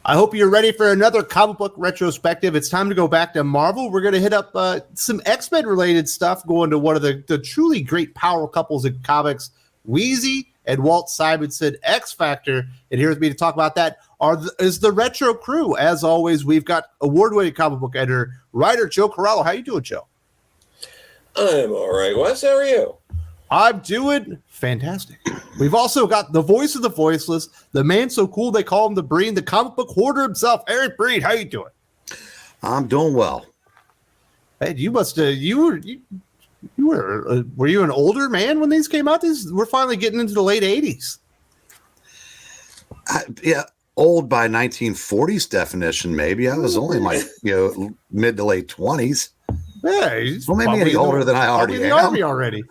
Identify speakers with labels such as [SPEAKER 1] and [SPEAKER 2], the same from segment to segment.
[SPEAKER 1] I hope you're ready for another comic book retrospective. It's time to go back to Marvel. We're going to hit up some X-Men related stuff, going to one of the truly great power couples in comics, Louise and Walt Simonson, X Factor. And here with me to talk about that is the Retro Crew. As always, we've got award-winning comic book editor, writer Joe Corallo. How you doing, Joe?
[SPEAKER 2] I'm all right, Wes. How are you?
[SPEAKER 1] I'm doing fantastic. We've also got the voice of the voiceless, the man so cool they call him the Breen, the comic book hoarder himself, Eric Breen. How you doing?
[SPEAKER 3] I'm doing well.
[SPEAKER 1] Hey, you must were you an older man when these came out? We're finally getting into the late 80s.
[SPEAKER 3] Yeah, old by 1940s definition, maybe. I was only in my mid to late 20s.
[SPEAKER 1] Yeah,
[SPEAKER 3] well, maybe any older than I already am.
[SPEAKER 1] In the army already.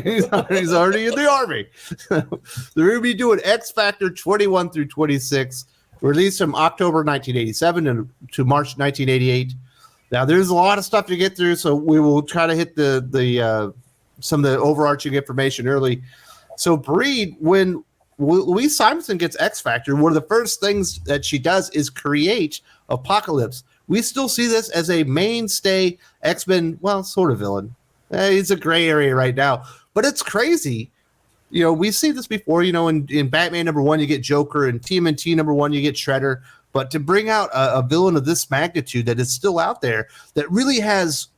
[SPEAKER 1] he's already in the army. They're going to be doing X Factor 21 through 26, released from October 1987 to March 1988. Now, there's a lot of stuff to get through, so we will try to hit the some of the overarching information early. So, Breed, when Louise Simonson gets X Factor, one of the first things that she does is create Apocalypse. We still see this as a mainstay X-Men, well, sort of villain. It's a gray area right now, but it's crazy. We've seen this before. In Batman #1, you get Joker, and TMNT #1, you get Shredder. But to bring out a villain of this magnitude that is still out there, that really has,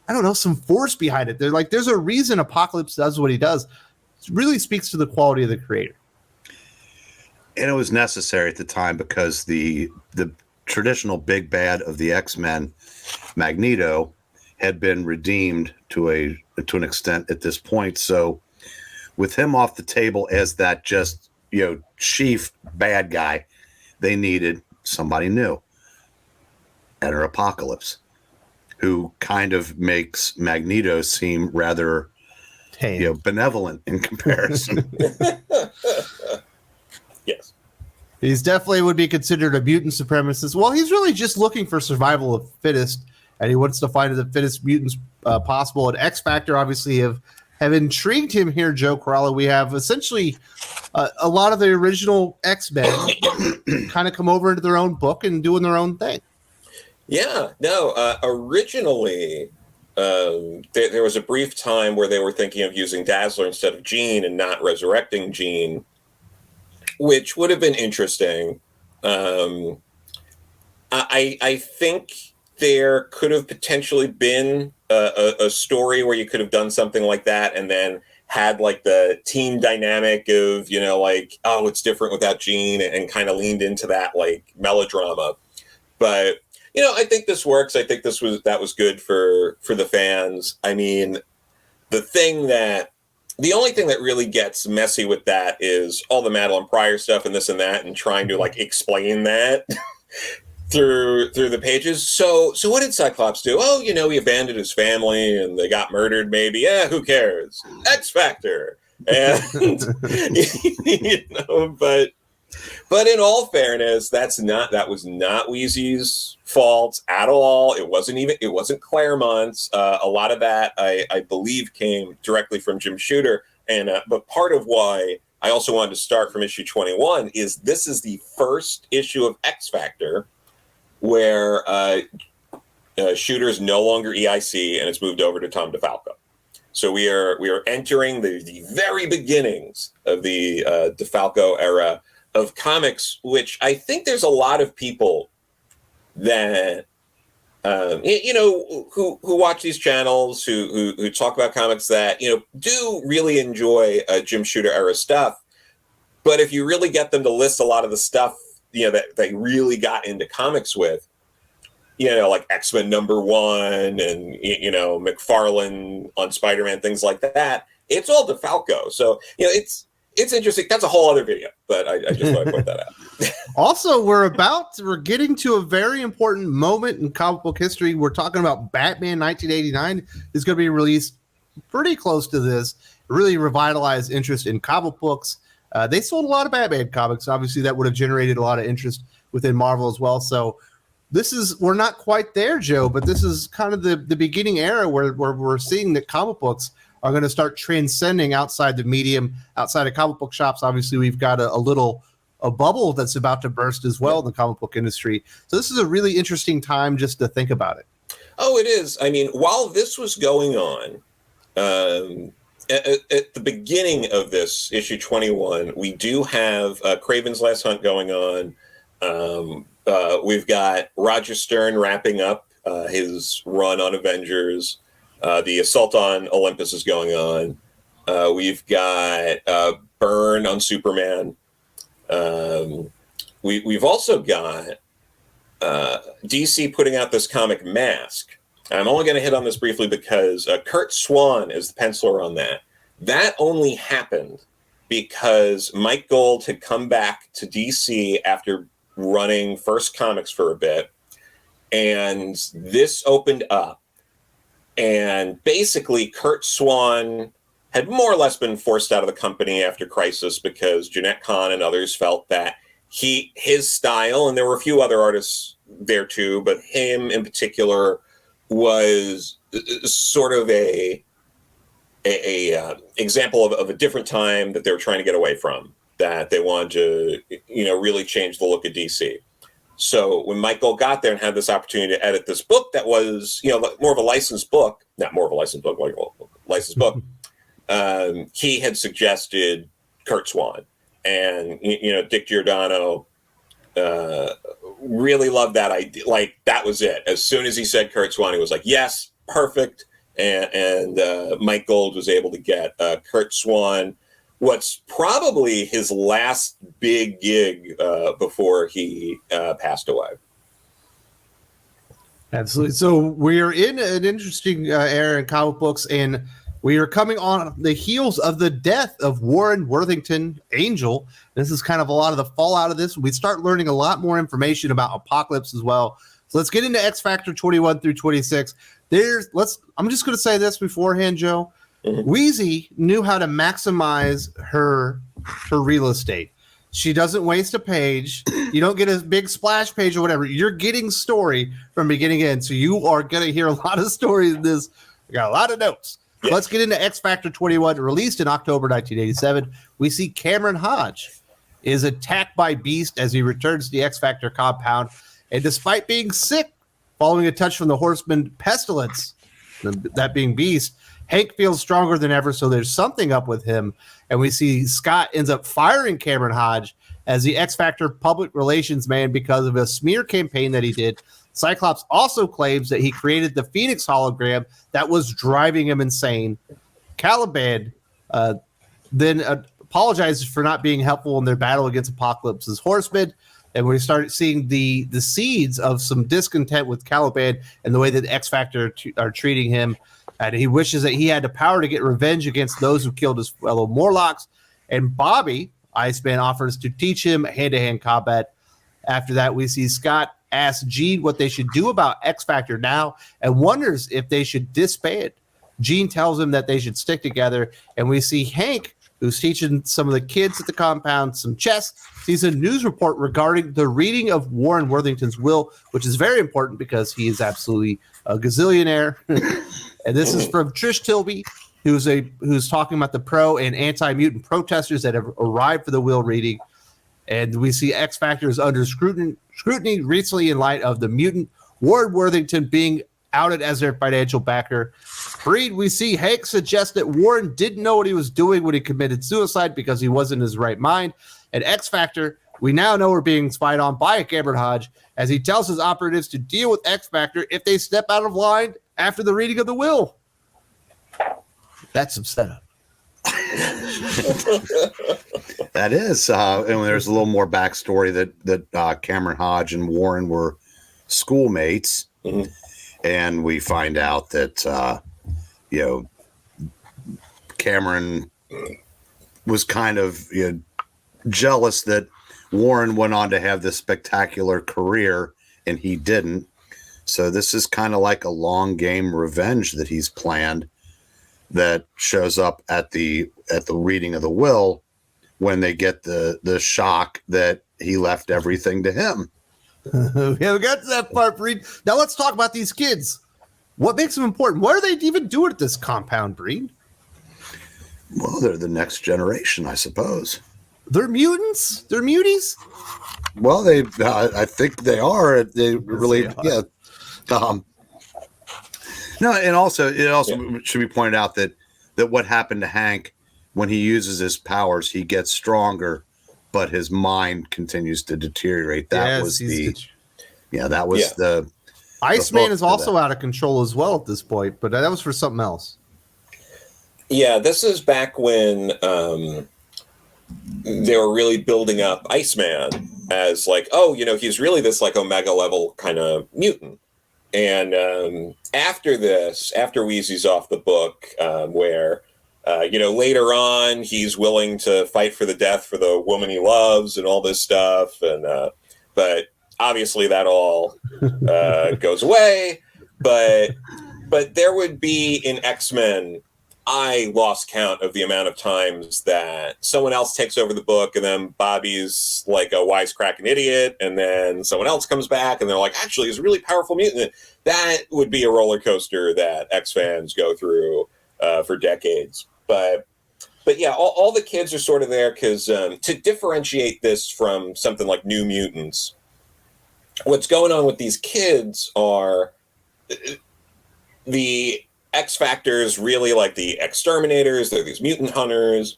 [SPEAKER 1] I don't know, some force behind it. There's a reason Apocalypse does what he does. It really speaks to the quality of the creator.
[SPEAKER 3] And it was necessary at the time because the traditional big bad of the X-Men, Magneto, had been redeemed to an extent at this point. So with him off the table as that just chief bad guy, they needed somebody new. Enter Apocalypse, who kind of makes Magneto seem rather benevolent in comparison.
[SPEAKER 2] Yes.
[SPEAKER 1] He's definitely would be considered a mutant supremacist. Well, he's really just looking for survival of fittest, and he wants to find the fittest mutants possible. And X Factor obviously have intrigued him here, Joe Corallo. We have essentially a lot of the original X-Men kind of come over into their own book and doing their own thing.
[SPEAKER 2] Yeah, no, originally there was a brief time where they were thinking of using Dazzler instead of Jean and not resurrecting Jean, which would have been interesting. I think there could have potentially been a story where you could have done something like that and then had like the team dynamic of, it's different without Jean, and kind of leaned into that like melodrama. But, I think this works. I think that was good for the fans. I mean, the only thing that really gets messy with that is all the Madeline Pryor stuff and this and that, and trying to like explain that through the pages. So what did Cyclops do? Oh, he abandoned his family and they got murdered. Maybe, yeah, who cares? X Factor, and but in all fairness, that was not Wheezy's fault at all. It wasn't Claremont's. A lot of that I believe came directly from Jim Shooter. And but part of why I also wanted to start from issue 21 is this is the first issue of X Factor where Shooter is no longer EIC and it's moved over to Tom DeFalco. So we are entering the very beginnings of the DeFalco era of comics, which I think there's a lot of people that who watch these channels, who talk about comics that do really enjoy Jim Shooter era stuff. But if you really get them to list a lot of the stuff that they really got into comics with, like X-Men #1 and McFarlane on Spider-Man, things like that, it's all DeFalco. So it's interesting. That's a whole other video, but I just want to point that out.
[SPEAKER 1] Also, we're getting to a very important moment in comic book history. We're talking about Batman 1989 is going to be released pretty close to this. Really revitalized interest in comic books. They sold a lot of Batman comics. Obviously, that would have generated a lot of interest within Marvel as well. So we're not quite there, Joe, but this is kind of the beginning era where we're seeing that comic books are going to start transcending outside the medium, outside of comic book shops. Obviously, we've got a little a bubble that's about to burst as well in the comic book industry. So this is a really interesting time just to think about it.
[SPEAKER 2] Oh, it is. I mean, while this was going on, at the beginning of this issue 21, we do have Kraven's Last Hunt going on. We've got Roger Stern wrapping up his run on Avengers. The Assault on Olympus is going on. We've got Byrne on Superman. We've also got DC putting out this comic Mask. I'm only going to hit on this briefly because Kurt Swan is the penciler on that. That only happened because Mike Gold had come back to DC after running First Comics for a bit, and this opened up. And basically, Kurt Swan had more or less been forced out of the company after Crisis because Jeanette Kahn and others felt that his style, and there were a few other artists there too, but him in particular was sort of a example of a different time that they were trying to get away from, that they wanted to, really change the look of DC. So when Michael got there and had this opportunity to edit this book that was, more of a licensed book, not more of a licensed book, like a licensed book, he had suggested Kurt Swan. And, Dick Giordano really loved that idea. Like, that was it. As soon as he said Kurt Swan, he was like, yes, perfect. And Mike Gold was able to get Kurt Swan, what's probably his last big gig before he passed away.
[SPEAKER 1] Absolutely. So we are in an interesting era in comic books, and we are coming on the heels of the death of Warren Worthington Angel. This is kind of a lot of the fallout of this. We start learning a lot more information about Apocalypse as well. So let's get into X Factor 21 through 26. I'm just going to say this beforehand, Joe. Mm-hmm. Wheezy knew how to maximize her real estate. She doesn't waste a page. You don't get a big splash page or whatever. You're getting story from beginning to end. So you are going to hear a lot of stories in this. I got a lot of notes. Yeah. Let's get into X Factor 21, released in October 1987. We see Cameron Hodge is attacked by Beast as he returns to the X Factor compound. And despite being sick, following a touch from the Horseman Pestilence, that being Beast, Hank feels stronger than ever, so there's something up with him. And we see Scott ends up firing Cameron Hodge as the X Factor public relations man because of a smear campaign that he did. Cyclops also claims that he created the Phoenix hologram that was driving him insane. Caliban then apologizes for not being helpful in their battle against Apocalypse's Horsemen. And we start seeing the seeds of some discontent with Caliban and the way that X Factor are treating him. And he wishes that he had the power to get revenge against those who killed his fellow Morlocks. And Bobby, Iceman, offers to teach him hand-to-hand combat. After that, we see Scott ask Jean what they should do about X Factor now and wonders if they should disband. Jean tells him that they should stick together. And we see Hank, who's teaching some of the kids at the compound some chess, sees a news report regarding the reading of Warren Worthington's will, which is very important because he is absolutely a gazillionaire. And this is from Trish Tilby, who's talking about the pro and anti-mutant protesters that have arrived for the will reading. And we see X Factor is under scrutiny recently in light of the mutant Warren Worthington being outed as their financial backer. Breed, we see Hank suggest that Warren didn't know what he was doing when he committed suicide because he wasn't in his right mind. And X Factor, we now know we're being spied on by Cameron Hodge as he tells his operatives to deal with X Factor if they step out of line after the reading of the will. That's some setup.
[SPEAKER 3] That is. And there's a little more backstory that Cameron Hodge and Warren were schoolmates. Mm-hmm. And we find out that, Cameron was kind of jealous that Warren went on to have this spectacular career and he didn't. So this is kind of like a long game revenge that he's planned that shows up at the reading of the will when they get the shock that he left everything to him.
[SPEAKER 1] Yeah, we got to that part, Breed. Now let's talk about these kids. What makes them important? What are they even doing at this compound, Breed?
[SPEAKER 3] Well, they're the next generation, I suppose.
[SPEAKER 1] They're mutants. They're muties.
[SPEAKER 3] Well, I think they are. They really, yeah. No, and also it also should be pointed out that what happened to Hank when he uses his powers, he gets stronger, but his mind continues to deteriorate. That was the
[SPEAKER 1] Iceman is also out of control as well at this point, but that was for something else.
[SPEAKER 2] Yeah, this is back when they were really building up Iceman as like, oh, he's really this like Omega level kind of mutant. And after Wheezy's off the book, where later on he's willing to fight for the death for the woman he loves and all this stuff, and but obviously that all goes away. But there would be in X-Men, I lost count of the amount of times that someone else takes over the book and then Bobby's like a wisecracking idiot, and then someone else comes back and they're like, actually, he's a really powerful mutant. That would be a roller coaster that X fans go through for decades. But yeah, all the kids are sort of there because to differentiate this from something like New Mutants, what's going on with these kids are the X Factors really like the exterminators. They're these mutant hunters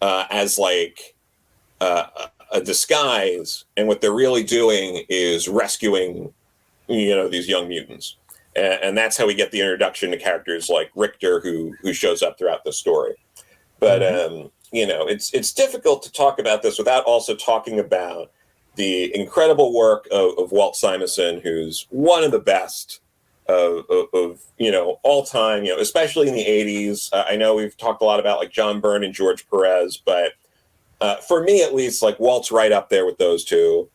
[SPEAKER 2] as like a disguise, and what they're really doing is rescuing these young mutants, and that's how we get the introduction to characters like Richter, who shows up throughout the story. But it's difficult to talk about this without also talking about the incredible work of Walt Simonson, who's one of the best of all time, especially in the 80s. I know we've talked a lot about like John Byrne and George Perez, but for me at least, like Walt's right up there with those two.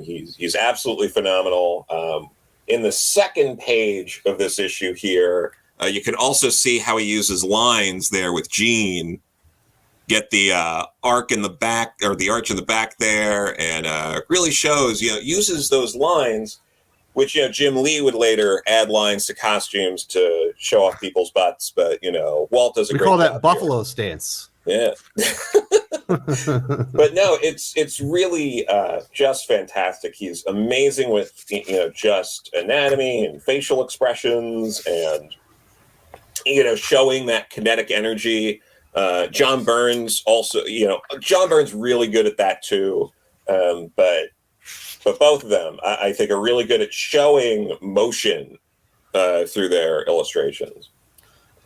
[SPEAKER 2] He's absolutely phenomenal. In the second page of this issue here, you can also see how he uses lines there with Jean. Get the arc in the back, or the arch in the back there, and really shows, uses those lines, which, Jim Lee would later add lines to costumes to show off people's butts. But, Walt does a great job.
[SPEAKER 1] We call that buffalo stance.
[SPEAKER 2] Yeah. But no, it's really just fantastic. He's amazing with, just anatomy and facial expressions and, showing that kinetic energy. John Byrne's also, John Byrne's really good at that too. But both of them, I think, are really good at showing motion through their illustrations.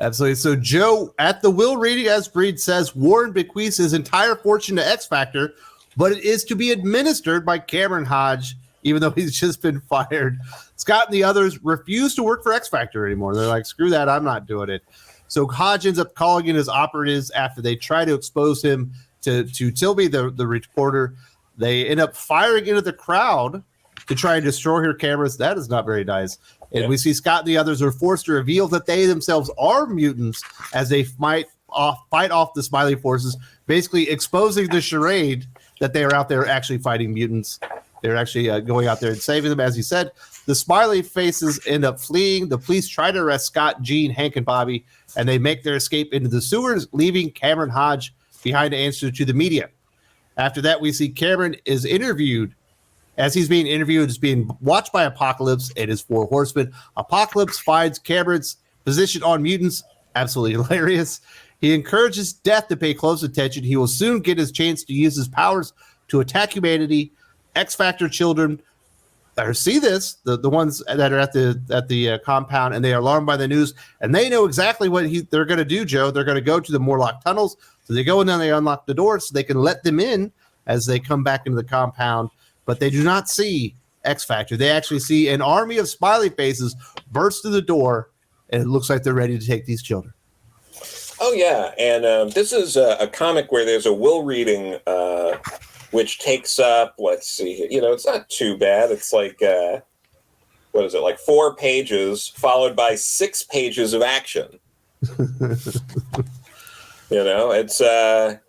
[SPEAKER 1] Absolutely. So Joe, at the will reading, as Breed says, Warren bequeaths his entire fortune to X Factor, but it is to be administered by Cameron Hodge, even though he's just been fired. Scott and the others refuse to work for X Factor anymore. They're like, screw that, I'm not doing it. So Hodge ends up calling in his operatives after they try to expose him to Tilby, the reporter. They end up firing into the crowd to try and destroy her cameras. That is not very nice. And we see Scott and the others are forced to reveal that they themselves are mutants as they fight off the Smiley forces, basically exposing the charade that they are out there actually fighting mutants. They're actually going out there and saving them. As you said, the Smiley faces end up fleeing. The police try to arrest Scott, Jean, Hank, and Bobby, and they make their escape into the sewers, leaving Cameron Hodge behind to answer to the media. After that, we see Cameron is interviewed. As he's being interviewed, is being watched by Apocalypse and his four horsemen. Apocalypse finds Cameron's position on mutants absolutely hilarious. He encourages Death to pay close attention. He will soon get his chance to use his powers to attack humanity. X Factor children see this, the ones that are at the compound, and they are alarmed by the news, and they know exactly what they're going to do, Joe. They're going to go to the Morlock tunnels. So they go in and they unlock the door so they can let them in as they come back into the compound. But they do not see X Factor. They actually see an army of smiley faces burst through the door, and it looks like they're ready to take these children.
[SPEAKER 2] Oh, yeah. And this is a comic where there's a will reading, which takes up, let's see, it's not too bad. It's like, what is it, like 4 pages followed by 6 pages of action.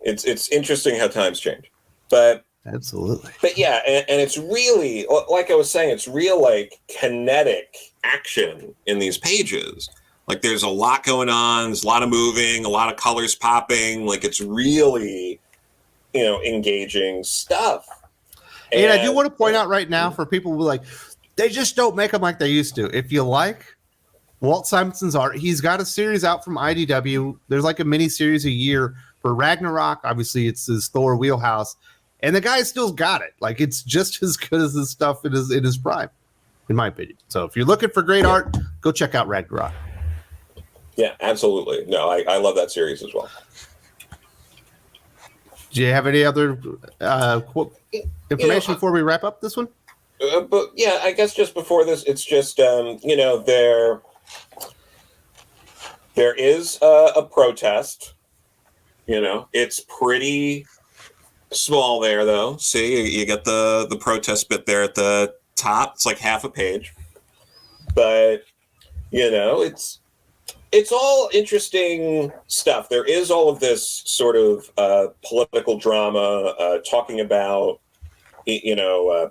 [SPEAKER 2] It's interesting how times change. But
[SPEAKER 1] absolutely.
[SPEAKER 2] But yeah, and it's really, like I was saying, it's real like kinetic action in these pages. Like there's a lot going on, there's a lot of moving, a lot of colors popping. Like it's really engaging stuff.
[SPEAKER 1] And I do want to point out right now for people who are like, they just don't make them like they used to. If you like Walt Simonson's art, he's got a series out from IDW. There's like a mini series a year for Ragnarok. Obviously, it's his Thor wheelhouse, and the guy still got it. Like, it's just as good as his stuff in his prime, in my opinion. So if you're looking for great art, go check out Ragnarok.
[SPEAKER 2] Yeah, absolutely. No, I love that series as well.
[SPEAKER 1] Do you have any other information before we wrap up this one?
[SPEAKER 2] But yeah, I guess just before this, it's just there is a protest. It's pretty small there, though. See, you get the protest bit there at the top. It's like half a page, but it's all interesting stuff. There is all of this sort of political drama, talking about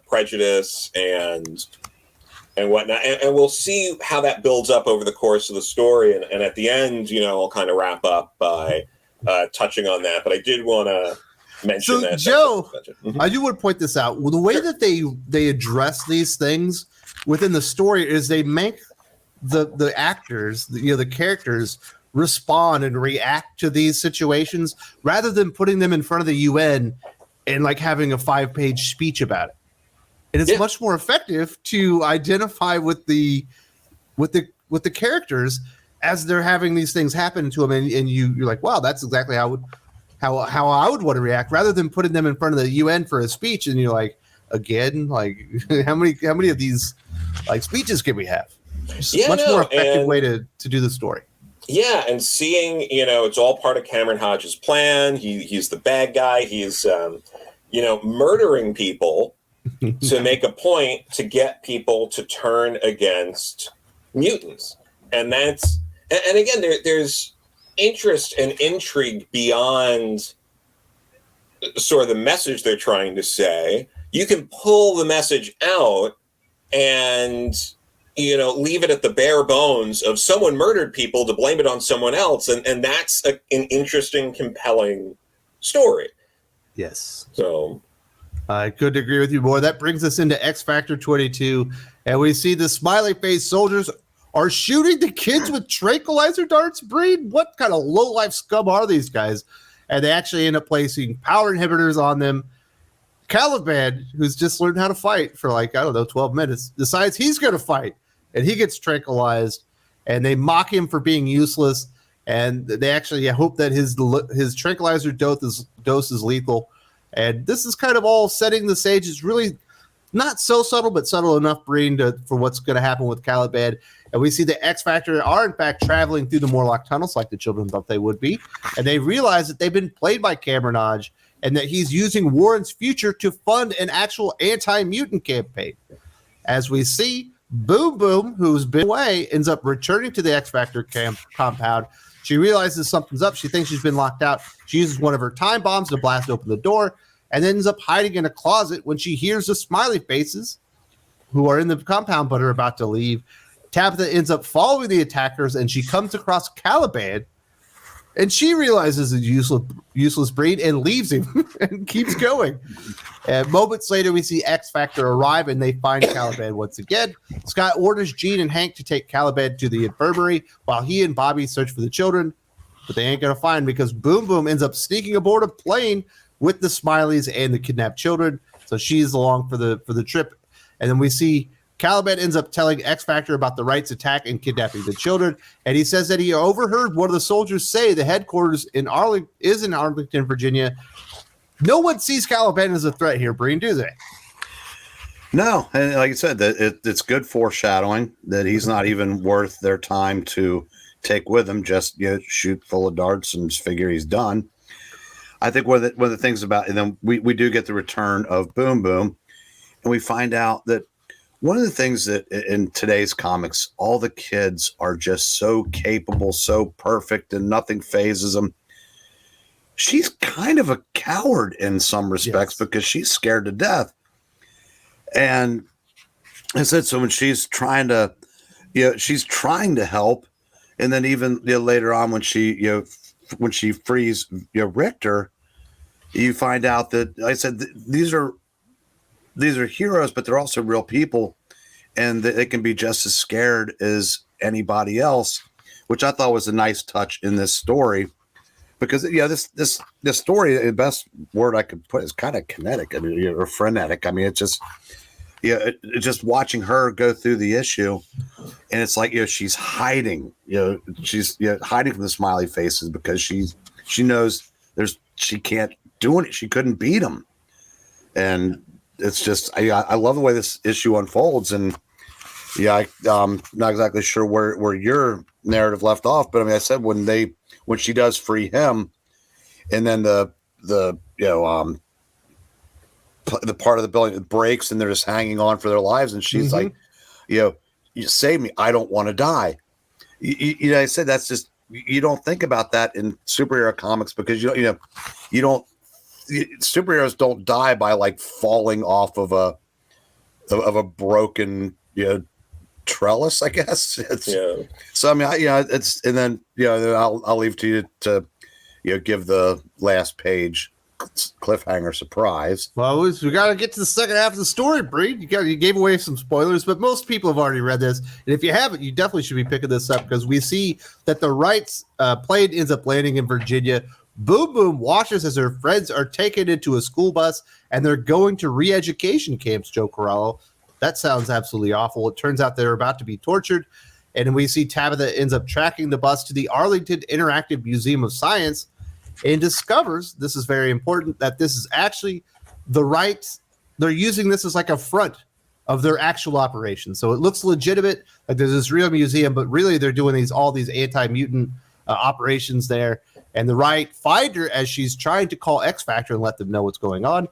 [SPEAKER 2] prejudice and whatnot, and we'll see how that builds up over the course of the story. And at the end, I'll kind of wrap up by touching on that. But I did want to mention that.
[SPEAKER 1] Joe, I do want to point this out. Well, the way that they address these things within the story is they make the actors, the characters, respond and react to these situations rather than putting them in front of the UN and like having a 5-page speech about it. And it's much more effective to identify with the characters as they're having these things happen to them, and you're like, wow, that's exactly how I would want to react, rather than putting them in front of the UN for a speech, and you're like, again, like how many of these like speeches can we have? It's a much more effective way to do the story.
[SPEAKER 2] Yeah, and seeing, it's all part of Cameron Hodge's plan. He's the bad guy. He's, murdering people to make a point to get people to turn against mutants. And and again, there's interest and intrigue beyond sort of the message they're trying to say. You can pull the message out and leave it at the bare bones of someone murdered people to blame it on someone else. And that's an interesting, compelling story.
[SPEAKER 1] Yes.
[SPEAKER 2] So
[SPEAKER 1] I couldn't agree with you more. That brings us into X Factor 22. And we see the smiley face soldiers are shooting the kids with tranquilizer darts. Breed, what kind of low-life scum are these guys? And they actually end up placing power inhibitors on them. Caliban, who's just learned how to fight for 12 minutes, decides he's going to fight. And he gets tranquilized, and they mock him for being useless. And they actually hope that his tranquilizer dose is lethal. And this is kind of all setting the stage. It's really not so subtle, but subtle enough, Breen, for what's going to happen with Caliban. And we see the X Factor are, in fact, traveling through the Morlock tunnels like the children thought they would be. And they realize that they've been played by Cameron Hodge and that he's using Warren's future to fund an actual anti-mutant campaign. As we see, Boom Boom, who's been away, ends up returning to the X Factor compound. She realizes something's up. She thinks she's been locked out. She uses one of her time bombs to blast open the door and ends up hiding in a closet when she hears the smiley faces who are in the compound but are about to leave. Tabitha ends up following the attackers, and she comes across Caliban, and she realizes it's useless breed and leaves him and keeps going. And moments later, we see X Factor arrive, and they find Caliban once again. Scott orders Jean and Hank to take Caliban to the infirmary while he and Bobby search for the children, but they ain't going to find him because Boom Boom ends up sneaking aboard a plane with the Smileys and the kidnapped children. So she's along for the trip. And then we see Caliban ends up telling X Factor about the Right's attack and kidnapping the children. And he says that he overheard one of the soldiers say the headquarters is in Arlington, Virginia. No one sees Caliban as a threat here, Breen, do they?
[SPEAKER 3] No. And like I said, it's good foreshadowing that he's not even worth their time to take with him. Just shoot full of darts and just figure he's done. I think one of the things about, and then we do get the return of Boom Boom, and we find out that one of the things that in today's comics, all the kids are just so capable, so perfect, and nothing phases them. She's kind of a coward in some respects because she's scared to death. And I said, so when she's trying to, she's trying to help, and then even later on when she frees Richter, you find out that, like I said, these are heroes, but they're also real people, and they can be just as scared as anybody else, which I thought was a nice touch in this story. Because this story, the best word I could put is kind of kinetic, or frenetic. I mean, it's just just watching her go through the issue, and it's like she's hiding, she's hiding from the smiley faces because she knows she can't do it. She couldn't beat him, and it's just I love the way this issue unfolds, and I'm not exactly sure where your narrative left off, but I mean, I said when she does free him, and then the part of the building breaks and they're just hanging on for their lives, and she's like, you save me, I don't want to die. I said that's just, you don't think about that in superhero comics because you don't superheroes don't die by like falling off of a broken trellis, I guess. So I mean, it's, and then I'll leave to you to give the last page cliffhanger surprise.
[SPEAKER 1] Well, we got to get to the second half of the story, Bree. You gave away some spoilers, but most people have already read this, and if you haven't, you definitely should be picking this up because we see that the Wrights plane ends up landing in Virginia. Boom Boom watches as her friends are taken into a school bus and they're going to re-education camps. Joe Corallo. That sounds absolutely awful. It turns out they're about to be tortured. And we see Tabitha ends up tracking the bus to the Arlington Interactive Museum of Science and discovers, this is very important, that this is actually the Wrights. They're using this as like a front of their actual operation. So it looks legitimate, like there's this real museum, but really they're doing all these anti-mutant operations there. And the Wright find her as she's trying to call X Factor and let them know what's going on.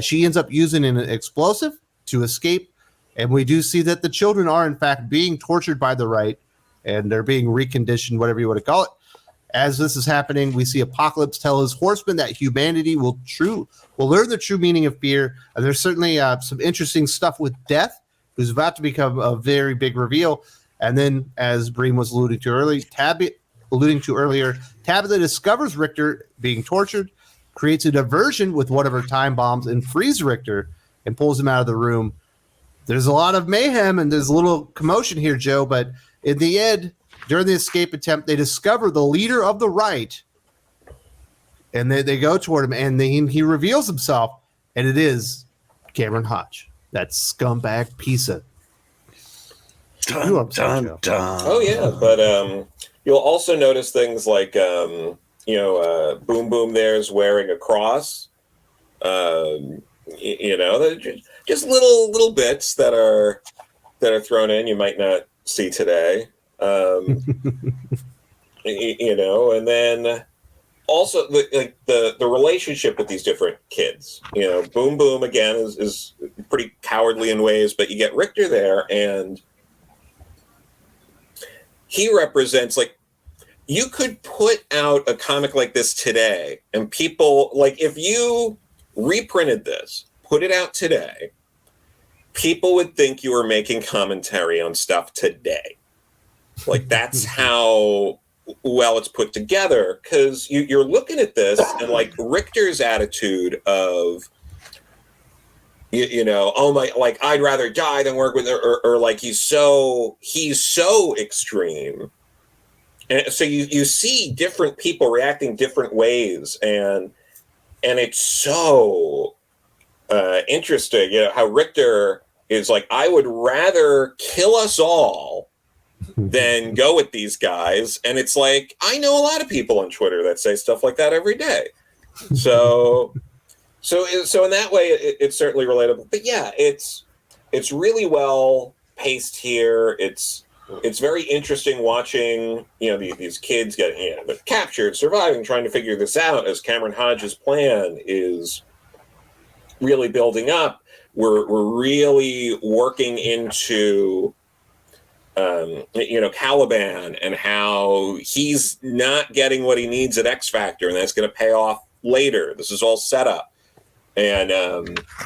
[SPEAKER 1] She ends up using an explosive to escape. And we do see that the children are, in fact, being tortured by the Wright, and they're being reconditioned, whatever you want to call it. As this is happening, we see Apocalypse tell his horsemen that humanity will learn the true meaning of fear. And there's certainly some interesting stuff with Death, who's about to become a very big reveal. And then, as Bream was alluding to earlier, Tabitha discovers Richter being tortured, creates a diversion with one of her time bombs, and frees Richter and pulls him out of the room. There's a lot of mayhem and there's a little commotion here, Joe, but in the end, during the escape attempt, they discover the leader of the Wright, and they go toward him, and he reveals himself, and it is Cameron Hodge, that scumbag piece of.
[SPEAKER 3] Dun, dun, dun.
[SPEAKER 2] Oh yeah, but you'll also notice things like Boom Boom there is wearing a cross. Just little bits that are thrown in you might not see today. And then also the relationship with these different kids. Boom Boom again is pretty cowardly in ways, but you get Richter there, and he represents, like, you could put out a comic like this today, and people, like, if you reprinted this, put it out today, people would think you were making commentary on stuff today. Like, that's how well it's put together, because you're looking at this and, like, Richter's attitude of, oh my, like, I'd rather die than work with her, or like he's so extreme. And so you see different people reacting different ways, and it's so interesting, how Richter is like, I would rather kill us all than go with these guys. And it's like, I know a lot of people on Twitter that say stuff like that every day. So in that way, it's certainly relatable. But yeah, it's really well paced here. It's very interesting watching, these kids getting captured, surviving, trying to figure this out as Cameron Hodge's plan is really building up. We're really working into Caliban and how he's not getting what he needs at X Factor, and that's going to pay off later. This is all set up, and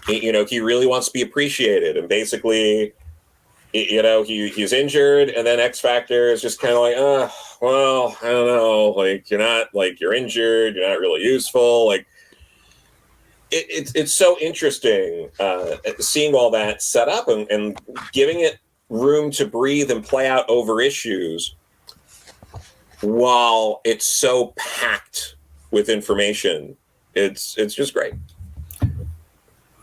[SPEAKER 2] he really wants to be appreciated, and basically, he's injured, and then X Factor is just kind of like, well, I don't know, like, you're injured, you're not really useful, like. it's so interesting seeing all that set up and giving it room to breathe and play out over issues while it's so packed with information. It's just great.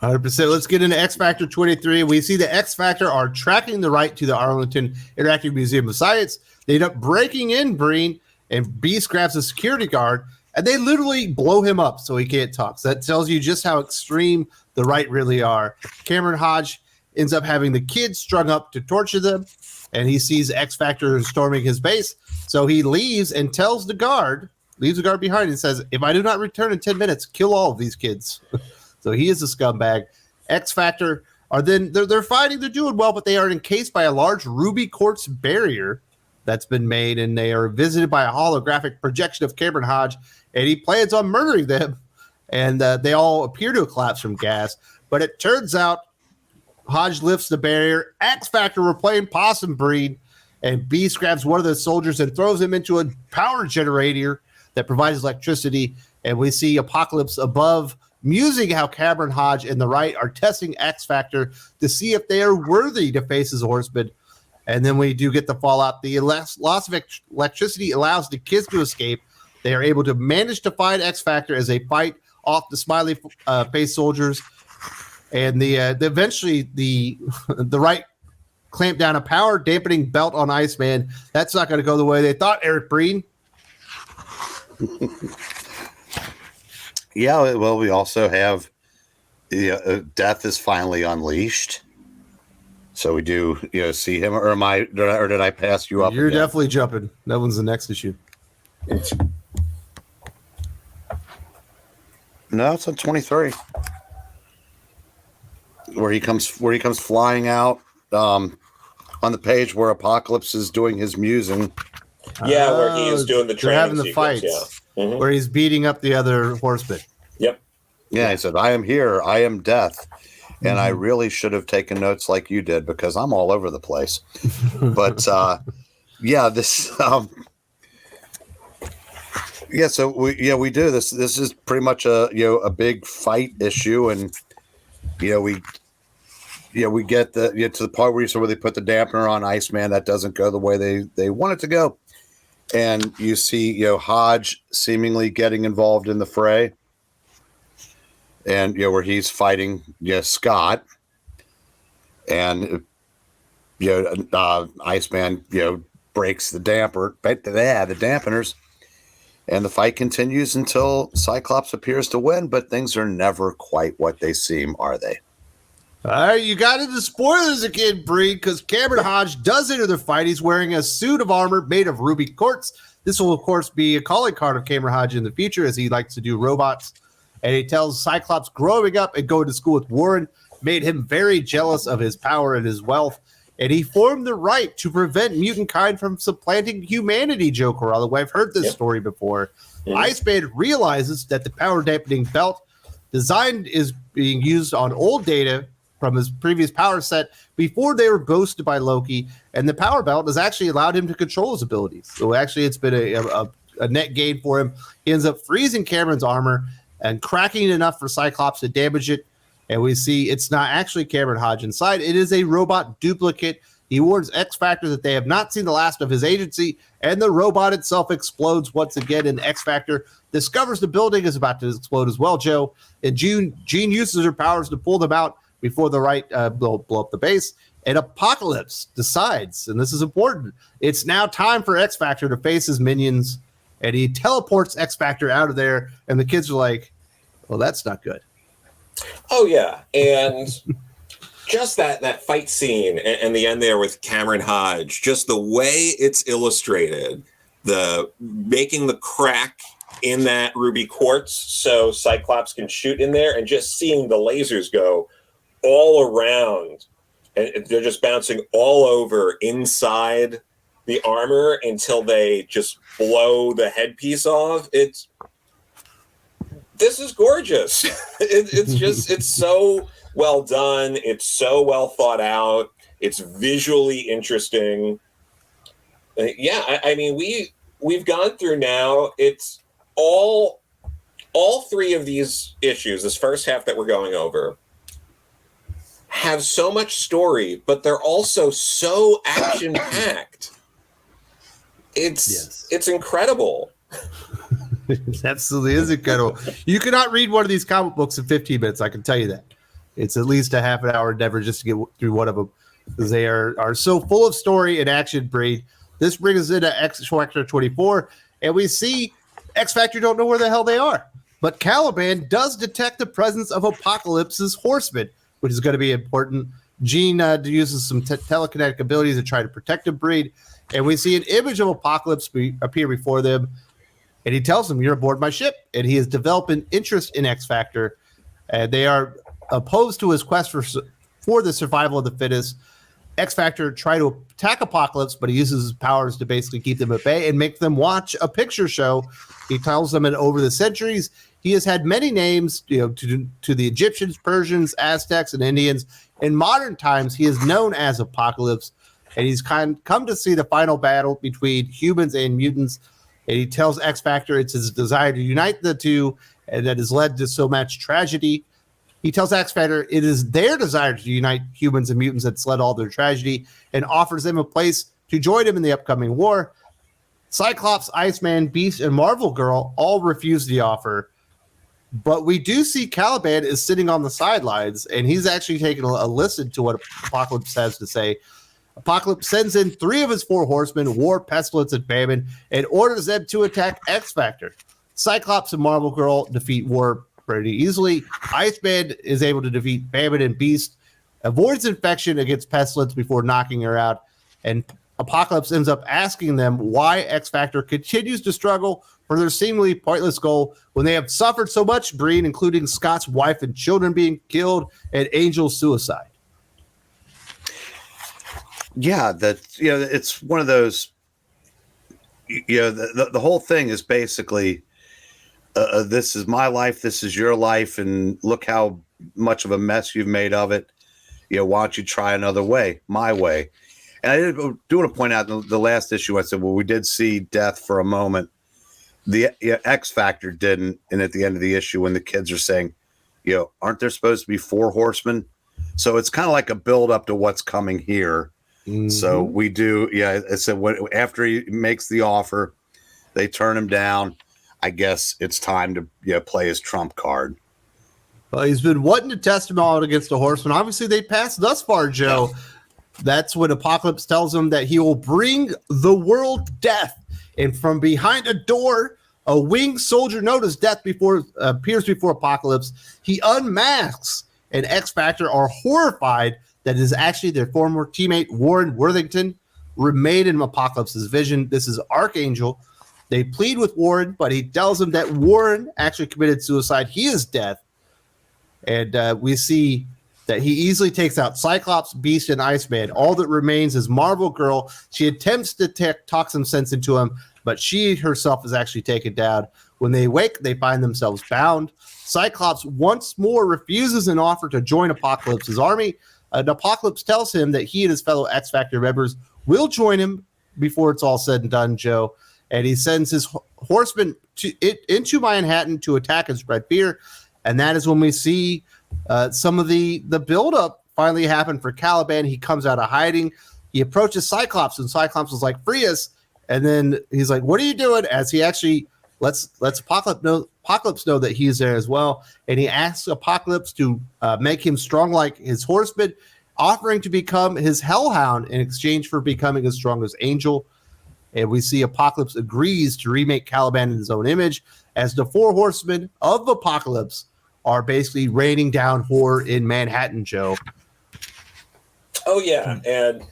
[SPEAKER 1] 100%. Let's get into X Factor 23. We see the X Factor are tracking the Right to the Arlington Interactive Museum of Science. They end up breaking in Breen, and Beast grabs a security guard, and they literally blow him up so he can't talk. So that tells you just how extreme the Right really are. Cameron Hodge ends up having the kids strung up to torture them, and he sees X Factor storming his base. So he leaves and tells the guard, leaves the guard behind, and says, if I do not return in 10 minutes, kill all of these kids. So he is a scumbag. X Factor are then they're fighting, they're doing well, but they are encased by a large ruby quartz barrier that's been made, and they are visited by a holographic projection of Cameron Hodge, and he plans on murdering them. And they all appear to collapse from gas, but it turns out Hodge lifts the barrier. X Factor were playing possum breed, and Beast grabs one of the soldiers and throws him into a power generator that provides electricity. And we see Apocalypse above, musing how Cameron Hodge and the Right are testing X Factor to see if they are worthy to face as horsemen. And then we do get the fallout. The loss of electricity allows the kids to escape. They are able to manage to find X Factor as they fight off the smiley face soldiers. And eventually the Right clamp down a power dampening belt on Iceman. That's not going to go the way they thought, Eric Breen.
[SPEAKER 3] Yeah, well, we also have Death is finally unleashed. So we do, see him, or did I pass you up?
[SPEAKER 1] You're
[SPEAKER 3] again?
[SPEAKER 1] definitely jumping. That one's the next issue.
[SPEAKER 3] No, it's on 23. Where he comes flying out on the page where Apocalypse is doing his musing.
[SPEAKER 2] Yeah, where he is doing the training.
[SPEAKER 1] They're having the
[SPEAKER 2] sequence,
[SPEAKER 1] fights,
[SPEAKER 2] yeah. Mm-hmm.
[SPEAKER 1] where he's beating up the other horsemen.
[SPEAKER 2] Yep.
[SPEAKER 3] Yeah, he said, I am here. I am Death. And I really should have taken notes like you did because I'm all over the place. But yeah, this yeah, so we do this. This is pretty much a big fight issue, and we get to the part where they put the dampener on Iceman. That doesn't go the way they want it to go, and you see Hodge seemingly getting involved in the fray, and where he's fighting Scott, and Iceman breaks the dampeners. And the fight continues until Cyclops appears to win, but things are never quite what they seem, are they?
[SPEAKER 1] All right, you got into spoilers again, Bree, because Cameron Hodge does enter the fight. He's wearing a suit of armor made of ruby quartz. This will, of course, be a calling card of Cameron Hodge in the future, as he likes to do robots. And he tells Cyclops growing up and going to school with Warren made him very jealous of his power and his wealth. And he formed the Right to prevent mutant kind from supplanting humanity, Joe Corralo. I've heard this story before. Mm-hmm. Iceman realizes that the power dampening belt design is being used on old data from his previous power set before they were boosted by Loki. And the power belt has actually allowed him to control his abilities. So actually it's been a net gain for him. He ends up freezing Cameron's armor and cracking it enough for Cyclops to damage it. And we see it's not actually Cameron Hodge inside. It is a robot duplicate. He warns X Factor that they have not seen the last of his agency, and the robot itself explodes once again, and X Factor discovers the building is about to explode as well, Joe. And Jean uses her powers to pull them out before the Right blow up the base. And Apocalypse decides, and this is important, it's now time for X Factor to face his minions, and he teleports X Factor out of there, and the kids are like, well, that's not good.
[SPEAKER 2] Oh, yeah. And just that fight scene and the end there with Cameron Hodge, just the way it's illustrated, the making the crack in that ruby quartz so Cyclops can shoot in there, and just seeing the lasers go all around, and they're just bouncing all over inside the armor until they just blow the headpiece off. This is gorgeous. It's so well done. It's so well thought out. It's visually interesting. I mean, we've gone through now. It's all all three of these issues, this first half that we're going over, have so much story, but they're also so action-packed. It's incredible.
[SPEAKER 1] It absolutely is incredible. You cannot read one of these comic books in 15 minutes, I can tell you that. It's at least a half an hour endeavor just to get through one of them, because they are so full of story and action, Breed. This brings us into X Factor 24, and we see X Factor don't know where the hell they are. But Caliban does detect the presence of Apocalypse's horsemen, which is going to be important. Jean uses some telekinetic abilities to try to protect him, Breed. And we see an image of Apocalypse appear before them. And he tells them, "You're aboard my ship." And he has developed an interest in X Factor. And they are opposed to his quest for the survival of the fittest. X Factor try to attack Apocalypse, but he uses his powers to basically keep them at bay and make them watch a picture show. He tells them that over the centuries, he has had many names, to the Egyptians, Persians, Aztecs, and Indians. In modern times, he is known as Apocalypse, and he's come to see the final battle between humans and mutants. And he tells X Factor it's his desire to unite the two, and that has led to so much tragedy. He tells X Factor it is their desire to unite humans and mutants that's led all their tragedy, and offers them a place to join him in the upcoming war. Cyclops, Iceman, Beast, and Marvel Girl all refuse the offer. But we do see Caliban is sitting on the sidelines, and he's actually taking a listen to what Apocalypse has to say. Apocalypse sends in 3 of his 4 horsemen, War, Pestilence, and Famine, and orders them to attack X Factor. Cyclops and Marvel Girl defeat War pretty easily. Iceman is able to defeat Famine and Beast, avoids infection against Pestilence before knocking her out, and Apocalypse ends up asking them why X Factor continues to struggle for their seemingly pointless goal when they have suffered so much, Breen, including Scott's wife and children being killed and Angel's suicide.
[SPEAKER 3] Yeah, it's one of those. The whole thing is basically, this is my life, this is your life, and look how much of a mess you've made of it. Why don't you try another way, my way? And I do want to point out the last issue. I said, well, we did see death for a moment. The X Factor didn't, and at the end of the issue, when the kids are saying, aren't there supposed to be 4 horsemen? So it's kind of like a build up to what's coming here. Mm-hmm. So we do, I said, after he makes the offer, they turn him down. I guess it's time to play his trump card.
[SPEAKER 1] Well, he's been wanting to test him out against the horsemen. Obviously, they passed thus far, Joe. Yeah. That's when Apocalypse tells him that he will bring the world death. And from behind a door, a winged soldier notices death appears before Apocalypse. He unmasks, and X Factor are horrified that it is actually their former teammate, Warren Worthington, remained in Apocalypse's vision. This is Archangel. They plead with Warren, but he tells them that Warren actually committed suicide. He is dead. And we see that he easily takes out Cyclops, Beast, and Iceman. All that remains is Marvel Girl. She attempts to talk some sense into him, but she herself is actually taken down. When they wake, they find themselves bound. Cyclops once more refuses an offer to join Apocalypse's army. And Apocalypse tells him that he and his fellow X Factor members will join him before it's all said and done, Joe. And he sends his horsemen into Manhattan to attack and spread fear. And that is when we see some of the buildup finally happen for Caliban. He comes out of hiding. He approaches Cyclops, and Cyclops is like, "Free us!" And then he's like, "What are you doing?" As he actually lets Apocalypse know that he's there as well. And he asks Apocalypse to make him strong like his horseman, offering to become his hellhound in exchange for becoming as strong as Angel. And we see Apocalypse agrees to remake Caliban in his own image, as the 4 horsemen of Apocalypse are basically raining down horror in Manhattan, Joe.
[SPEAKER 2] Oh, yeah. And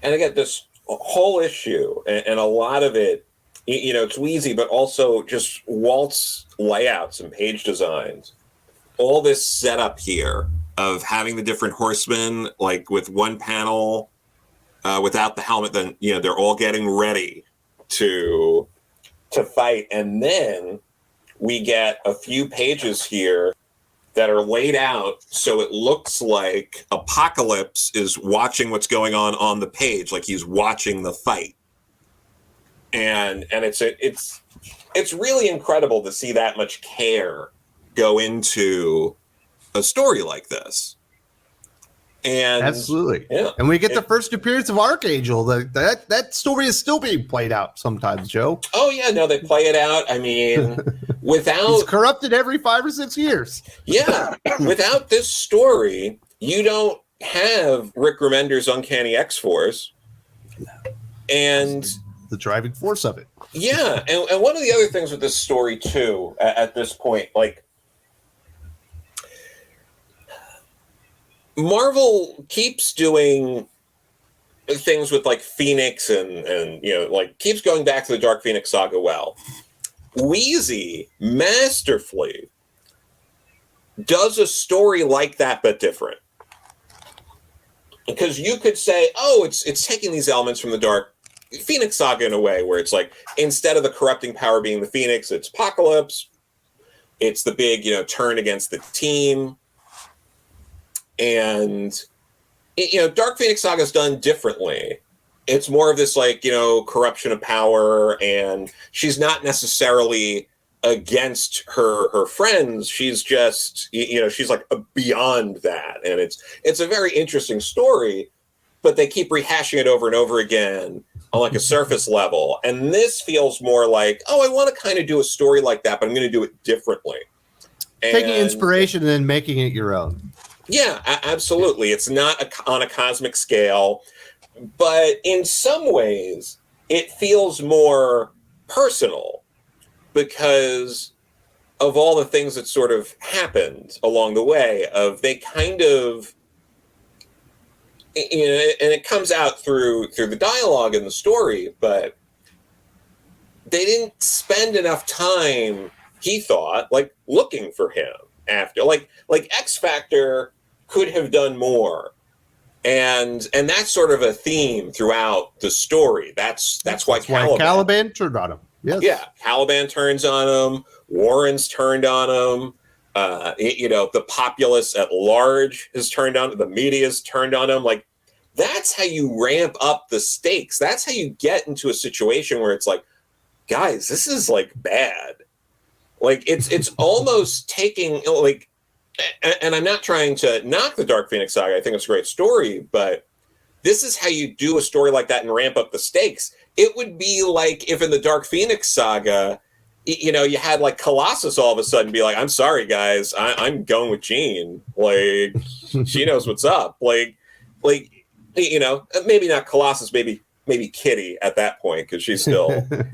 [SPEAKER 2] again, this whole issue and a lot of it, it's Wheezy, but also just Walt's layouts and page designs. All this setup here of having the different horsemen, like with one panel without the helmet, then, they're all getting ready to fight. And then we get a few pages here that are laid out so it looks like Apocalypse is watching what's going on the page, like he's watching the fight. and it's really incredible to see that much care go into a story like this. And
[SPEAKER 1] absolutely,
[SPEAKER 2] yeah,
[SPEAKER 1] and we get the first appearance of Archangel. That story is still being played out sometimes, Joe.
[SPEAKER 2] Oh yeah, no, they play it out. I mean, without
[SPEAKER 1] he's corrupted every 5 or 6 years.
[SPEAKER 2] Yeah, without this story, you don't have Rick Remender's Uncanny X-Force, and
[SPEAKER 1] the driving force of it.
[SPEAKER 2] Yeah, and one of the other things with this story too, at this point, like, Marvel keeps doing things with like Phoenix and like keeps going back to the Dark Phoenix saga. Well, Wheezy masterfully does a story like that, but different. Because you could say, oh, it's taking these elements from the Dark Phoenix saga in a way where it's like, instead of the corrupting power being the Phoenix, it's Apocalypse. It's the big, turn against the team. And, Dark Phoenix saga is done differently. It's more of this, like, corruption of power, and she's not necessarily against her friends. She's just, she's like beyond that. And it's a very interesting story, but they keep rehashing it over and over again on like a surface level. And this feels more like, oh, I want to kind of do a story like that, but I'm going to do it differently.
[SPEAKER 1] Taking inspiration and then making it your own.
[SPEAKER 2] Yeah, absolutely. It's not on a cosmic scale, but in some ways it feels more personal because of all the things that sort of happened along the way. They kind of, and it comes out through the dialogue in the story, but they didn't spend enough time, he thought, like looking for him after, like X Factor could have done more. And that's sort of a theme throughout the story. That's why
[SPEAKER 1] Caliban turned on him. Yes.
[SPEAKER 2] Yeah, Caliban turns on him. Warren's turned on him. The populace at large has turned on him. The media's turned on him. Like, that's how you ramp up the stakes. That's how you get into a situation where it's like, guys, this is like bad. Like, it's almost taking like. And I'm not trying to knock the Dark Phoenix saga. I think it's a great story, but this is how you do a story like that and ramp up the stakes. It would be like if in the Dark Phoenix saga, you had like Colossus all of a sudden be like, I'm sorry, guys, I'm going with Jean. Like, she knows what's up. Like, maybe not Colossus, maybe Kitty at that point, because she's still, but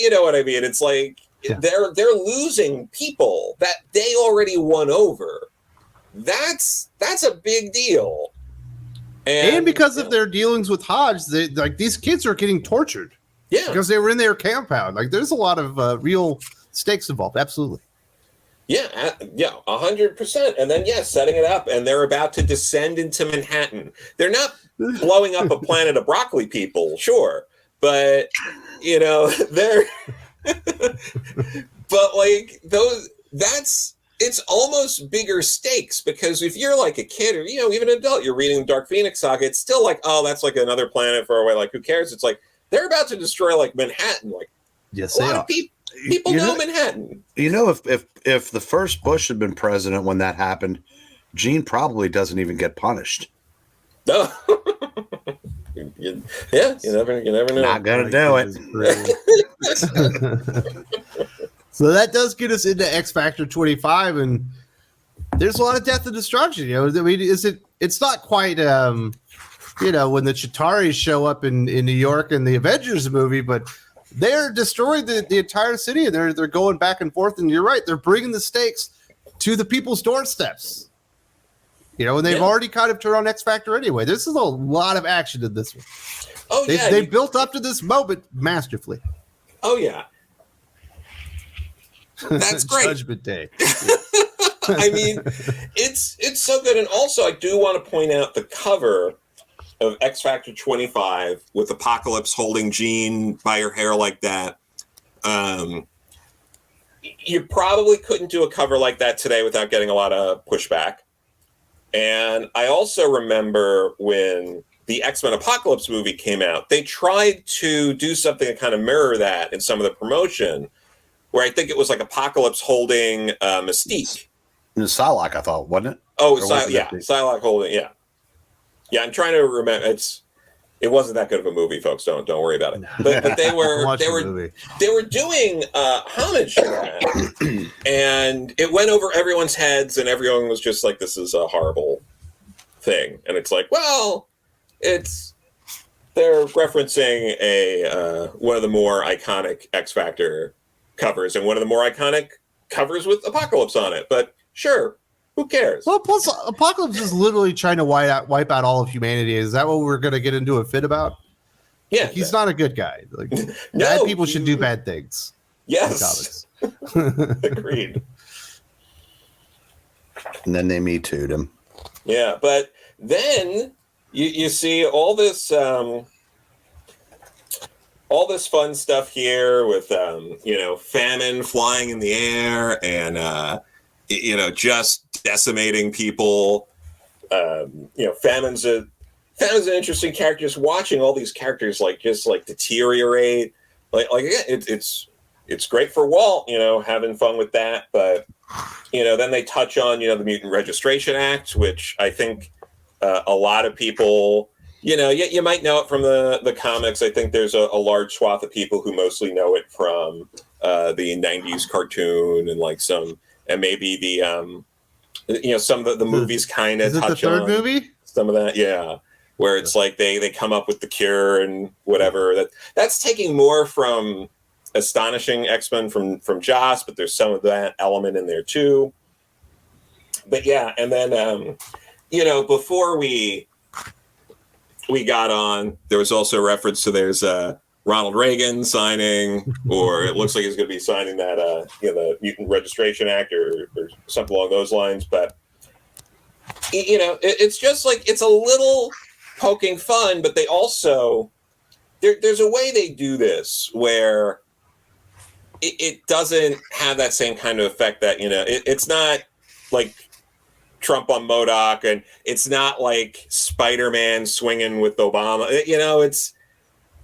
[SPEAKER 2] you know what I mean? It's like, yeah. They're losing people that they already won over. That's a big deal.
[SPEAKER 1] And because of their dealings with Hodge, these kids are getting tortured.
[SPEAKER 2] Yeah,
[SPEAKER 1] because they were in their compound. Like, there's a lot of real stakes involved. Absolutely.
[SPEAKER 2] Yeah, 100%. And then setting it up, and they're about to descend into Manhattan. They're not blowing up a planet of broccoli people, sure, but they're. But like it's almost bigger stakes, because if you're like a kid or even an adult, you're reading the Dark Phoenix saga, it's still like, oh, that's like another planet far away, like who cares? It's like they're about to destroy like Manhattan. Like,
[SPEAKER 1] yes,
[SPEAKER 2] a lot of people know Manhattan.
[SPEAKER 3] If the first Bush had been president when that happened, Gene probably doesn't even get punished.
[SPEAKER 2] No. You never know.
[SPEAKER 3] Not gonna do it.
[SPEAKER 1] So that does get us into X Factor 25, and there's a lot of death and destruction. I mean, it's not quite when the Chitauri show up in New York in the Avengers movie, but they're destroying the entire city, and they're going back and forth. And you're right, they're bringing the stakes to the people's doorsteps. And they've already kind of turned on X Factor anyway. This is a lot of action in this one.
[SPEAKER 2] Oh,
[SPEAKER 1] they built up to this moment masterfully.
[SPEAKER 2] Oh, yeah. That's great.
[SPEAKER 1] Judgment Day.
[SPEAKER 2] I mean, it's so good. And also, I do want to point out the cover of X Factor 25 with Apocalypse holding Jean by her hair like that. You probably couldn't do a cover like that today without getting a lot of pushback. And I also remember when the X-Men Apocalypse movie came out, they tried to do something to kind of mirror that in some of the promotion, where I think it was like Apocalypse holding Mystique.
[SPEAKER 3] It was Psylocke, I thought, wasn't it?
[SPEAKER 2] Oh, Psylocke holding, yeah. Yeah, I'm trying to remember. It wasn't that good of a movie, folks. Don't worry about it. But they were doing homage to that, and it went over everyone's heads, and everyone was just like, "This is a horrible thing." And it's like, well, they're referencing a one of the more iconic X Factor covers, and one of the more iconic covers with Apocalypse on it. But sure. Who cares?
[SPEAKER 1] Well, plus Apocalypse is literally trying to wipe out all of humanity. Is that what we're going to get into a fit about?
[SPEAKER 2] Yeah,
[SPEAKER 1] like, he's not a good guy. Like,
[SPEAKER 2] no,
[SPEAKER 1] bad people should do bad things.
[SPEAKER 2] Yes, agreed.
[SPEAKER 3] And then they Me Too'd him.
[SPEAKER 2] Yeah, but then you see all this fun stuff here with famine flying in the air and just decimating people. Famine's an interesting character. Just watching all these characters deteriorate. It's great for Walt, having fun with that. But then they touch on the Mutant Registration Act, which I think a lot of people, you might know it from the comics. I think there's a large swath of people who mostly know it from the 90s cartoon and maybe the some of the movies kind of touch on.
[SPEAKER 1] Is it the third movie?
[SPEAKER 2] Some of that, yeah. Where it's like they come up with the cure and whatever. That's taking more from Astonishing X-Men from Joss, but there's some of that element in there too. But yeah, and then before we got on, there was also a reference to there's Ronald Reagan signing, or it looks like he's going to be signing that, the Mutant Registration Act or something along those lines. But, it's just like, it's a little poking fun, but they also, there's a way they do this where it doesn't have that same kind of effect that, it's not like Trump on MODOK, and it's not like Spider-Man swinging with Obama.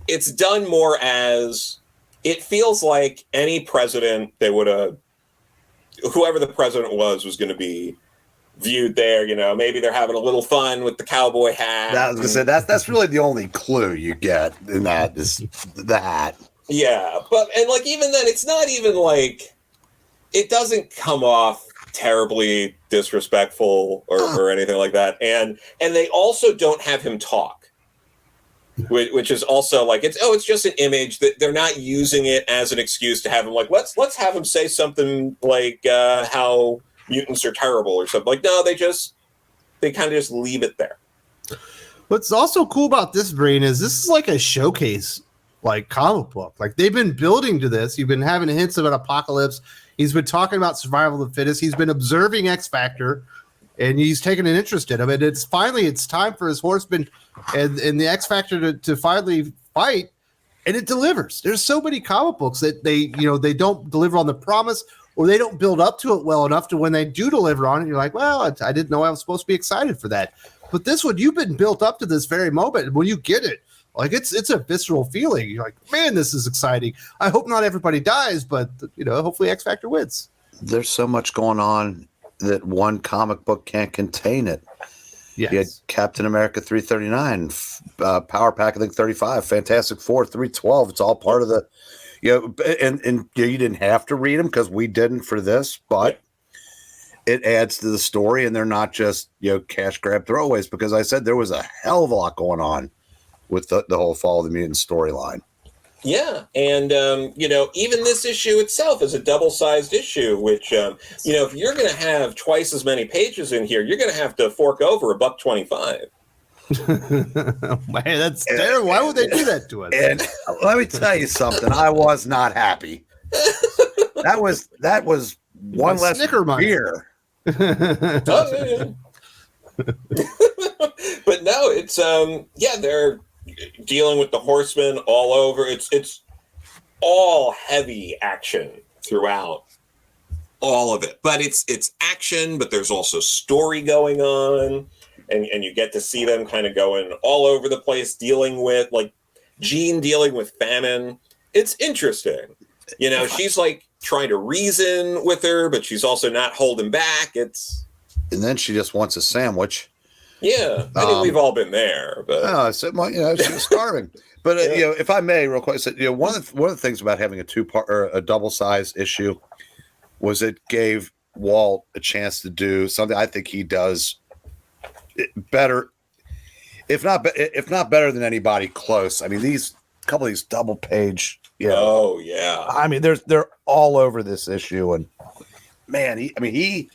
[SPEAKER 2] It's done more as it feels like any president whoever the president was going to be viewed there. Maybe they're having a little fun with the cowboy hat.
[SPEAKER 3] I was going to say that's really the only clue you get in that is the hat.
[SPEAKER 2] Yeah, but even then, it's not even like it doesn't come off terribly disrespectful or anything like that. And they also don't have him talk. Which is also like it's just an image that they're not using it as an excuse to have him let's have him say something like how mutants are terrible or something. Like, no, they kind of just leave it there.
[SPEAKER 1] What's also cool about this, Brain, is this is like a showcase comic book. Like, they've been building to this. You've been having hints about Apocalypse. He's been talking about survival of the fittest. He's been observing X Factor, and he's taken an interest in him. And it's time for his horsemen and the X Factor to finally fight, and it delivers. There's so many comic books that they don't deliver on the promise, or they don't build up to it well enough to when they do deliver on it, you're like, well, I didn't know I was supposed to be excited for that. But this one, you've been built up to this very moment, and when you get it, it's a visceral feeling. You're like, man, this is exciting. I hope not everybody dies, but hopefully X Factor wins.
[SPEAKER 3] There's so much going on that one comic book can't contain it.
[SPEAKER 1] Yes.
[SPEAKER 3] You had Captain America 339, Power Pack, I think 35, Fantastic Four 312. It's all part of the, and you didn't have to read them because we didn't for this, but it adds to the story, and they're not just cash grab throwaways, because I said there was a hell of a lot going on with the whole Fall of the Mutant storyline.
[SPEAKER 2] Yeah, and even this issue itself is a double-sized issue, which if you're going to have twice as many pages in here, you're going to have to fork over $1.25.
[SPEAKER 1] Man, that's terrible. Why would they do that to us?
[SPEAKER 3] And let me tell you something. I was not happy. That was one less beer.
[SPEAKER 2] Oh, yeah. But no, it's they're dealing with the horsemen all over. It's all heavy action throughout all of it, but it's action, but there's also story going on. and you get to see them kind of going all over the place, dealing with like Jean dealing with famine. It's interesting. You know, she's like trying to reason with her, but she's also not holding back.
[SPEAKER 3] And then she just wants a sandwich.
[SPEAKER 2] Yeah, I mean, we've all been there, but
[SPEAKER 3] so, well, you know, she was starving. But
[SPEAKER 2] Yeah.
[SPEAKER 3] you know, if I may, real quick, so, you know, one of the things about having a two-part or a double-size issue was it gave Walt a chance to do something I think he does better, if not better than anybody close. I mean, these couple of these double-page, you know,
[SPEAKER 2] oh yeah,
[SPEAKER 3] I mean, they're all over this issue, and man, he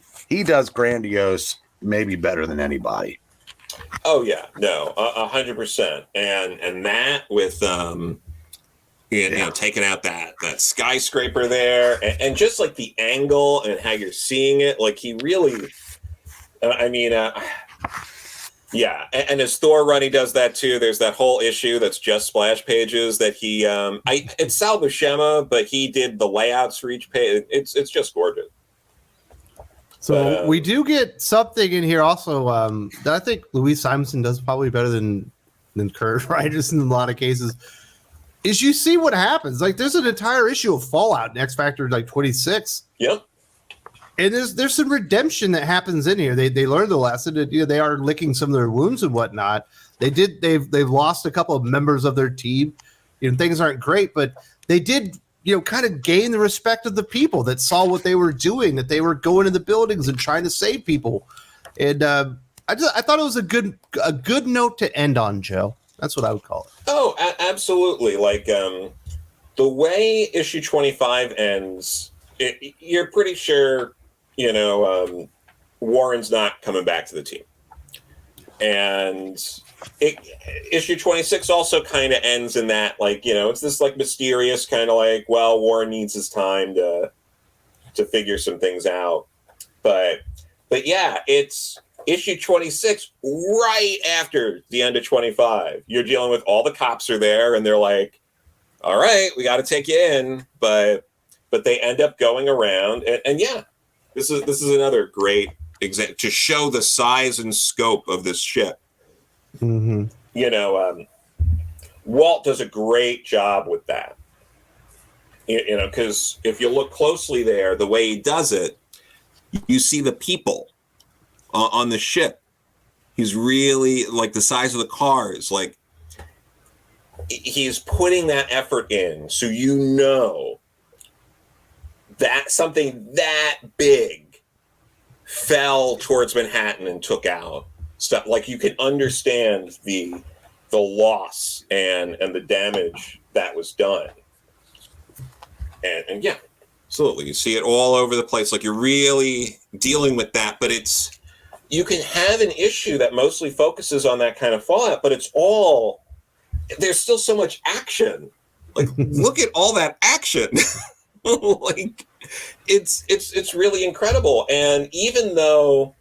[SPEAKER 3] does grandiose maybe better than anybody.
[SPEAKER 2] oh yeah, no, 100%, and that with you know, taking out that skyscraper there, and just like the angle and how you're seeing it, like he really, I mean, yeah, and his Thor run, he does that too. There's that whole issue that's just splash pages that he, it's Sal Buscema, but he did the layouts for each page. It's just gorgeous.
[SPEAKER 1] So we do get something in here also that I think Louise Simonson does probably better than Kurt, right? Just in a lot of cases, is you see what happens. Like there's an entire issue of Fallout in X Factor like 26.
[SPEAKER 2] Yep.
[SPEAKER 1] And there's some redemption that happens in here. They learned the lesson that, you know, they are licking some of their wounds and whatnot. They've lost a couple of members of their team. You know, things aren't great, but they did, you know, kind of gain the respect of the people that saw what they were doing, that they were going in the buildings and trying to save people. And I thought it was a good note to end on, Joe. That's what I would call it.
[SPEAKER 2] Oh, absolutely. Like the way issue 25 ends, you're pretty sure, you know, Warren's not coming back to the team. And issue 26 also kind of ends in that, like, you know, it's this like mysterious kind of like, well, Warren needs his time to figure some things out. But yeah, it's issue 26 right after the end of 25. You're dealing with all the cops are there and they're like, all right, we got to take you in. But they end up going around and yeah, this is another great example to show the size and scope of this ship.
[SPEAKER 1] Mm-hmm.
[SPEAKER 2] You know, Walt does a great job with that. You know, because if you look closely there, the way he does it, you see the people on the ship. He's really like the size of the cars. Like he's putting that effort in, so you know that something that big fell towards Manhattan and took out stuff. Like you can understand the loss and the damage that was done. And yeah, absolutely. You see it all over the place. Like you're really dealing with that, but you can have an issue that mostly focuses on that kind of fallout, but there's still so much action. Like look at all that action. Like it's really incredible. And even though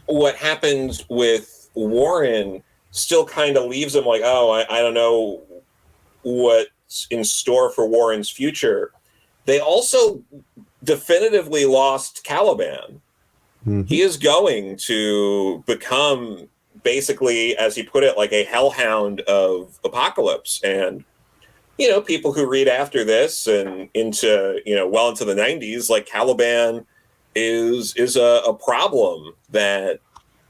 [SPEAKER 2] what happens with Warren still kind of leaves him like, oh, I don't know what's in store for Warren's future, they also definitively lost Caliban. Mm-hmm. He is going to become basically, as he put it, like a hellhound of Apocalypse. And you know, people who read after this and into, you know, well into the 90s, like Caliban is a problem that,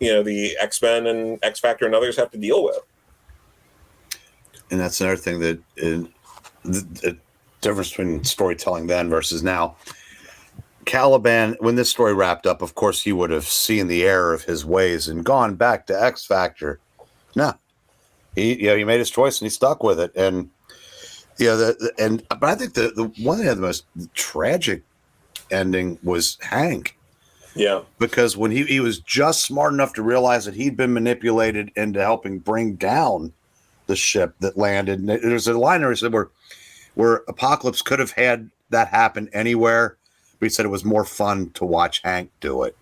[SPEAKER 2] you know, the X-Men and X Factor and others have to deal with.
[SPEAKER 3] And that's another thing that the difference between storytelling then versus now. Caliban, when this story wrapped up, of course, he would have seen the error of his ways and gone back to X Factor. No, he made his choice and he stuck with it. And yeah, but I think the one that had the most tragic ending was Hank.
[SPEAKER 2] Yeah,
[SPEAKER 3] because when he was just smart enough to realize that he'd been manipulated into helping bring down the ship that landed. And there's a line there said where Apocalypse could have had that happen anywhere, but he said it was more fun to watch Hank do it.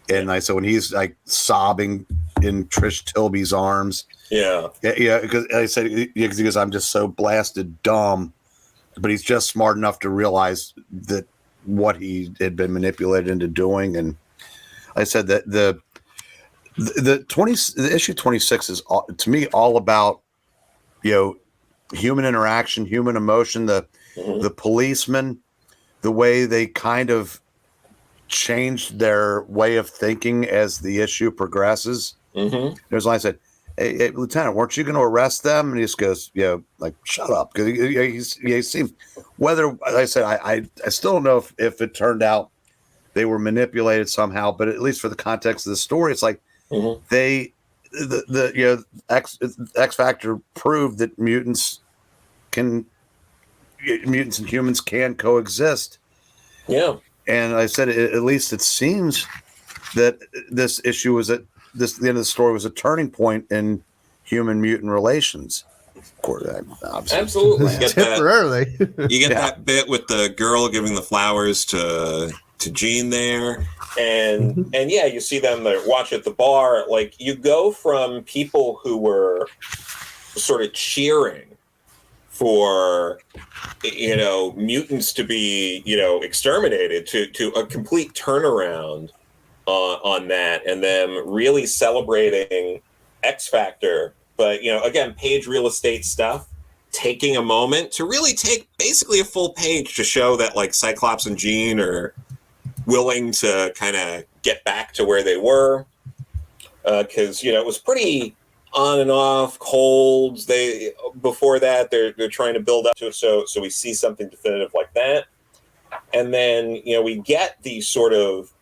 [SPEAKER 3] And I said when he's like sobbing in Trish Tilby's arms.
[SPEAKER 2] Yeah.
[SPEAKER 3] Because I said because I'm just so blasted dumb, but he's just smart enough to realize that what he had been manipulated into doing. And I said that The issue 26 is to me all about, human interaction, human emotion, the policeman, the way they kind of changed their way of thinking as the issue progresses. There's a line I said, hey, Lieutenant, weren't you going to arrest them? And he just goes, shut up. Because he seemed, whether, like I said, I still don't know if it turned out they were manipulated somehow, but at least for the context of the story, it's like X Factor proved that mutants and humans can coexist.
[SPEAKER 2] Yeah.
[SPEAKER 3] And I said, at least it seems that this issue was the end of the story was a turning point in human mutant relations. Of course,
[SPEAKER 2] absolutely. You get
[SPEAKER 1] Temporarily.
[SPEAKER 2] You get that bit with the girl giving the flowers to Jean there, and you see them watch at the bar. Like, you go from people who were sort of cheering for mutants to be exterminated to a complete turnaround on that, and them really celebrating X Factor. But again, page real estate stuff, taking a moment to really take basically a full page to show that like Cyclops and Jean are willing to kind of get back to where they were, because it was pretty on and off, cold. Before that they're trying to build up to it, so we see something definitive like that, and then we get the sort of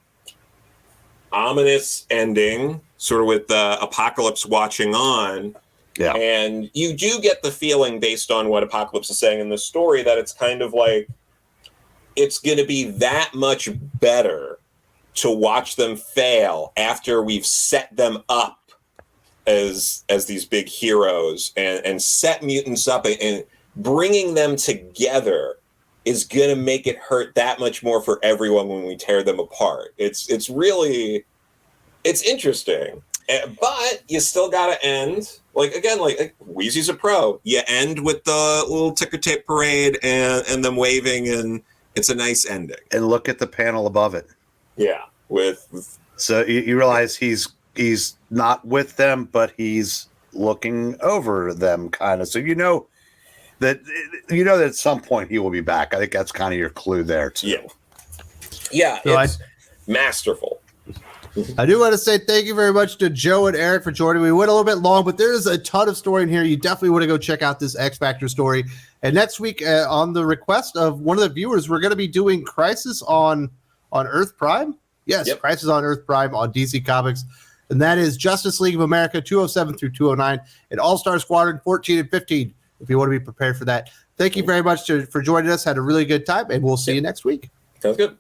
[SPEAKER 2] ominous ending, sort of with Apocalypse watching on.
[SPEAKER 3] Yeah.
[SPEAKER 2] And you do get the feeling, based on what Apocalypse is saying in this story, that it's kind of like it's going to be that much better to watch them fail after we've set them up as these big heroes, and set mutants up, and bringing them together is going to make it hurt that much more for everyone when we tear them apart. It's interesting, but you still got to end. Like Wheezy's a pro. You end with the little ticker tape parade and them waving, and it's a nice ending.
[SPEAKER 3] And look at the panel above it.
[SPEAKER 2] Yeah,
[SPEAKER 3] so you realize he's not with them, but he's looking over them, kind of. So that at some point he will be back. I think that's kind of your clue there too.
[SPEAKER 2] Yeah,
[SPEAKER 1] So
[SPEAKER 2] it's masterful.
[SPEAKER 1] I do want to say thank you very much to Joe and Eric for joining. We went a little bit long, but there's a ton of story in here. You definitely want to go check out this X Factor story. And next week, on the request of one of the viewers, we're going to be doing Crisis on Earth Prime. Yes, yep. Crisis on Earth Prime on DC Comics. And that is Justice League of America 207 through 209 and All-Star Squadron 14 and 15, if you want to be prepared for that. Thank you very much for joining us. Had a really good time, and we'll see you next week.
[SPEAKER 2] Sounds good.